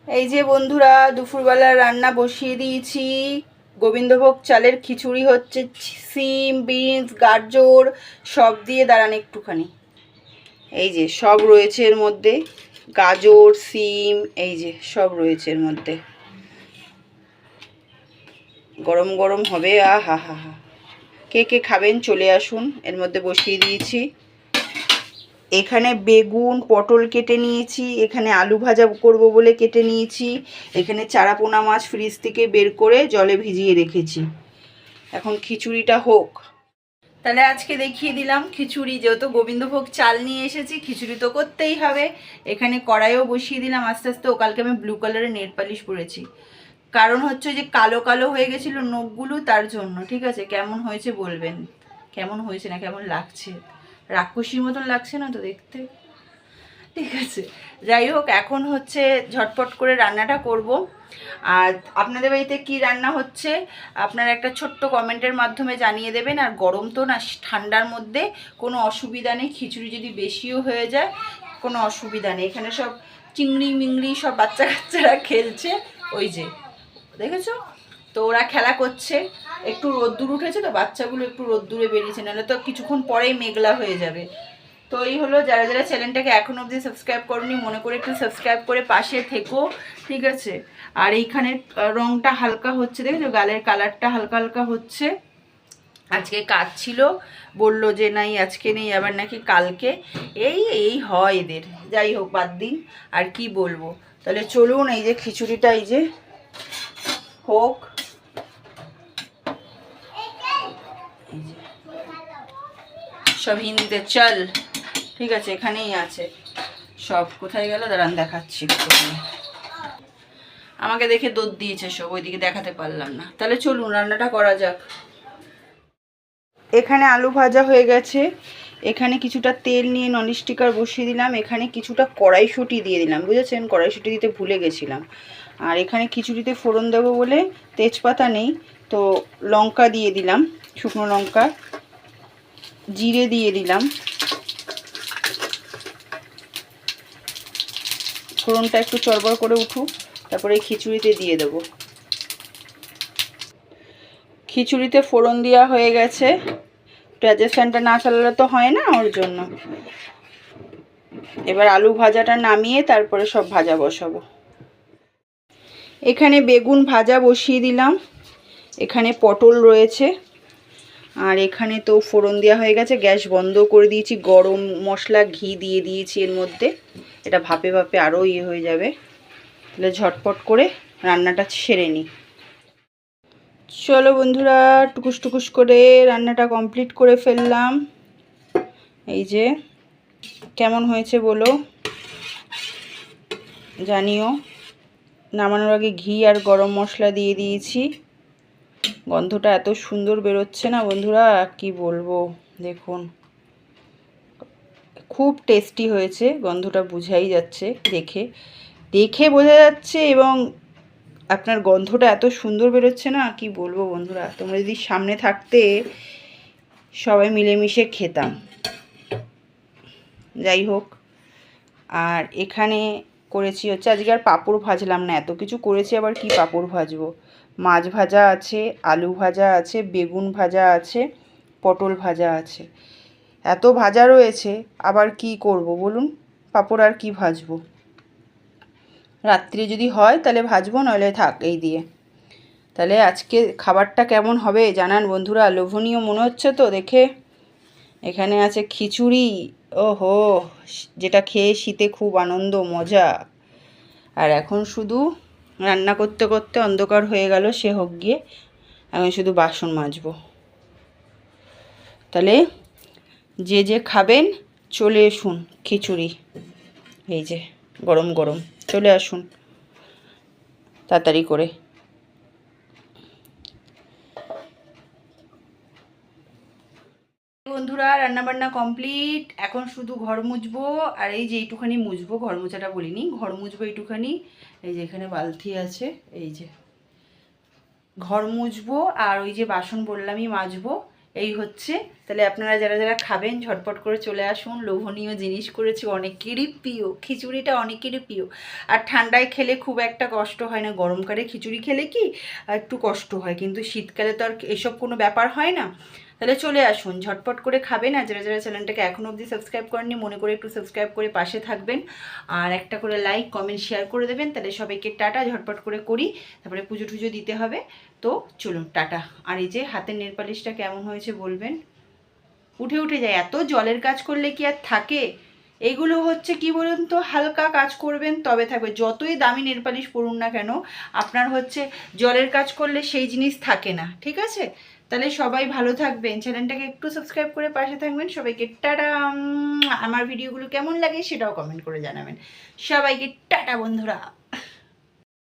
এই যে বন্ধুরা, দুপুরবেলা রান্না বসিয়ে দিয়েছি। গোবিন্দভোগ চালের খিচুড়ি হচ্ছে। সিম, বিনস, গাজর সব দিয়ে, দাঁড়ান একটুখানি। এই যে সব রয়েছে এর মধ্যে, গাজর, সিম, এই যে সব রয়েছে এর মধ্যে। গরম গরম হবে, আহা হা হা। কে কে খাবেন চলে আসুন। এর মধ্যে বসিয়ে দিয়েছি। এখানে বেগুন পটল কেটে নিয়েছি, এখানে আলু ভাজা করব বলে কেটে নিয়েছি, এখানে চারাপোনা মাছ ফ্রিজ থেকে বের করে জলে ভিজিয়ে রেখেছি। এখন খিচুড়িটা হোক। তাহলে আজকে দেখিয়ে দিলাম খিচুড়ি, যেহেতু গোবিন্দভোগ চাল নিয়ে এসেছি, খিচুড়ি তো করতেই হবে। এখানে কড়াইও বসিয়ে দিলাম আস্তে আস্তে। ও কালকে আমি ব্লু কালারের নেল পালিশ পরেছি, কারণ হচ্ছে যে কালো কালো হয়ে গেছিলো নখগুলো, তার জন্য। ঠিক আছে, কেমন হয়েছে বলবেন, কেমন হয়েছে না কেমন লাগছে। রাক্ষসীর মতন লাগছে না তো দেখতে? ঠিক আছে, যাই হোক, এখন হচ্ছে ঝটপট করে রান্নাটা করব। আর আপনাদের বাড়িতে কি রান্না হচ্ছে আপনারা একটা ছোট্ট কমেন্টের মাধ্যমে জানিয়ে দেবেন। আর গরম তো না, ঠান্ডার মধ্যে কোনো অসুবিধা নেই, খিচুড়ি যদি বেশিও হয়ে যায় কোনো অসুবিধা নেই। এখানে সব চিংড়ি মিংড়ি সব বাচ্চা কাচ্চারা খেলছে, ওই যে দেখেছো তো, ওরা খেলা করছে। একটু রোদ্দুর উঠেছে তো, বাচ্চাগুলো একটু রোদ্দুরে বেরিয়েছে, নাহলে তো কিছুক্ষণ পরেই মেঘলা হয়ে যাবে। তো এই হলো, যারা যারা চ্যানেলটাকে এখনো অবধি সাবস্ক্রাইব করনি, মনে করে একটু সাবস্ক্রাইব করে পাশে থেকো, ঠিক আছে। আর এইখানের রংটা হালকা হচ্ছে, দেখেছো, গালের কালারটা হালকা হালকা হচ্ছে। আজকে কাজ ছিল, বললো যে নাই আজকে নেই, আবার নাকি কালকে। এই এই হয় এদের, যাই হোক বাদ দিন, আর কি বলবো। তাহলে চলুন, এই যে খিচুড়িটা এই যে হোক। সব হিন্দিতে চল, ঠিক আছে, এখানেই আছে সব। কোথায় গেল দাঁড়ান দেখাচ্ছি একটুখানি। আমাকে দেখে দৌড় দিয়েছে সব, ওইদিকে দেখাতে পারলাম না। তাহলে চলুন রান্নাটা করা যাক। এখানে আলু ভাজা হয়ে গেছে, এখানে কিছুটা তেল নিয়ে ননস্টিকার বসিয়ে দিলাম, এখানে কিছুটা কড়াইশুঁটি দিয়ে দিলাম, বুঝেছেন, কড়াইশুঁটি দিতে ভুলে গেছিলাম। আর এখানে খিচুড়িতে ফোড়ন দেবো বলে তেজপাতা নেই, তো লঙ্কা দিয়ে দিলাম, শুকনো লঙ্কা, জিরে দিয়ে দিলাম। ফোড়নটা একটু চড়বড় করে উঠুক, তারপরে খিচুড়িতে দিয়ে দেবো। খিচুড়িতে ফোড়ন দেওয়া হয়ে গেছে। ট্রানজিশনটা না চালালে তো হয় না, ওর জন্য। এবার আলু ভাজাটা নামিয়ে তারপরে সব ভাজা বসাবো। এখানে বেগুন ভাজা বসিয়ে দিলাম, এখানে পটল রয়েছে, আর এখানে তো ফোড়ন দেওয়া হয়ে গেছে। গ্যাস বন্ধ করে দিয়েছি, গরম মশলা ঘি দিয়ে দিয়েছি এর মধ্যে। এটা ভাপে ভাপে আরও ইয়ে হয়ে যাবে। তাহলে ঝটপট করে রান্নাটা সেরে নিই। চলো বন্ধুরা, টুকুস টুকুস করে রান্নাটা কমপ্লিট করে ফেললাম। এই যে কেমন হয়েছে বলো, জানিও। নামানোর আগে ঘি আর গরম মশলা দিয়ে দিয়েছি। গন্ধটা এত সুন্দর বেরোচ্ছে না বন্ধুরা, কি বলবো, দেখুন খুব টেস্টি হয়েছে। গন্ধটা বোঝাই যাচ্ছে, দেখে দেখে বোঝা যাচ্ছে, এবং আপনার গন্ধটা এত সুন্দর বেরোচ্ছে না, কি বলবো বন্ধুরা। তোমরা যদি সামনে থাকতে সবাই মিলেমিশে খেতাম। যাই হোক, আর এখানে করেছি হচ্ছে, আজকে আর পাঁপড় ভাজলাম না, এত কিছু করেছি আবার কি পাঁপড় ভাজবো। মাছ ভাজা আছে, আলু ভাজা আছে, বেগুন ভাজা আছে, পটল ভাজা আছে, এত ভাজা রয়েছে, আবার কি করব বলুন, পাঁপড় আর কি ভাজবো। রাত্রে যদি হয় তাহলে ভাজবো, নইলে থাক এই দিয়ে। তাহলে আজকে খাবারটা কেমন হবে জানান বন্ধুরা, লোভনীয় মনে হচ্ছে তো দেখে। এখানে আছে খিচুড়ি, ওহো, যেটা খেয়ে শীতে খুব আনন্দ মজা। আর এখন শুধু রান্না করতে করতে অন্ধকার হয়ে গেল, সে হোক গিয়ে, এখন শুধু বাসন মাজবো। তাহলে যে যে খাবেন চলে আসুন, খিচুড়ি এই যে গরম গরম, চলে আসুন তাড়াতাড়ি করে। বন্ধুরা রান্নাবান্না কমপ্লিট, এখন শুধু ঘর মুছবো। আর এই যে এইটুখানি মুছবো, ঘর মোছাটা বলিনি, ঘর মুছবো এইটুখানি। এই যে এখানে বালতি আছে, এই যে ঘর মুছবো। আর ওই যে বাসন বললামই মাজবো, এই হচ্ছে। তাহলে আপনারা যারা যারা খাবেন ঝটপট করে চলে আসুন। লোভনীয় জিনিস করেছি, অনেকেরই প্রিয়, খিচুড়িটা অনেকেরই প্রিয়। আর ঠান্ডায় খেলে খুব একটা কষ্ট হয় না, গরমকালে খিচুড়ি খেলে কি একটু কষ্ট হয়, কিন্তু শীতকালে তো আর এসব কোনো ব্যাপার হয় না। তাহলে চলে আসুন, ঝটপট করে খাবেন। আর যারা যারা চ্যানেলটাকে এখনও অবধি সাবস্ক্রাইব করেননি মনে করে একটু সাবস্ক্রাইব করে পাশে থাকবেন, আর একটা করে লাইক কমেন্ট শেয়ার করে দেবেন। তাহলে সবাইকে টাটা, ঝটপট করে করি, তারপরে পুজো টুজো দিতে হবে। তো চলুন টাটা। আর এই যে হাতের নেল পালিশটা কেমন হয়েছে বলবেন, উঠে উঠে যায়। এত জলের কাজ করলে কি আর থাকে? এগুলো হচ্ছে কি বলুন তো, হালকা কাজ করবেন তবে থাকবে। যতই দামি নেল পালিশ পরুন না কেন, আপনার হচ্ছে জলের কাজ করলে সেই জিনিস থাকে না, ঠিক আছে? তাহলে সবাই ভালো থাকবেন, চ্যানেলটাকে একটু সাবস্ক্রাইব করে পাশে থাকবেন। সবাইকে টাটা। আমার ভিডিওগুলো কেমন লাগে সেটাও কমেন্ট করে জানাবেন। সবাইকে টাটা বন্ধুরা।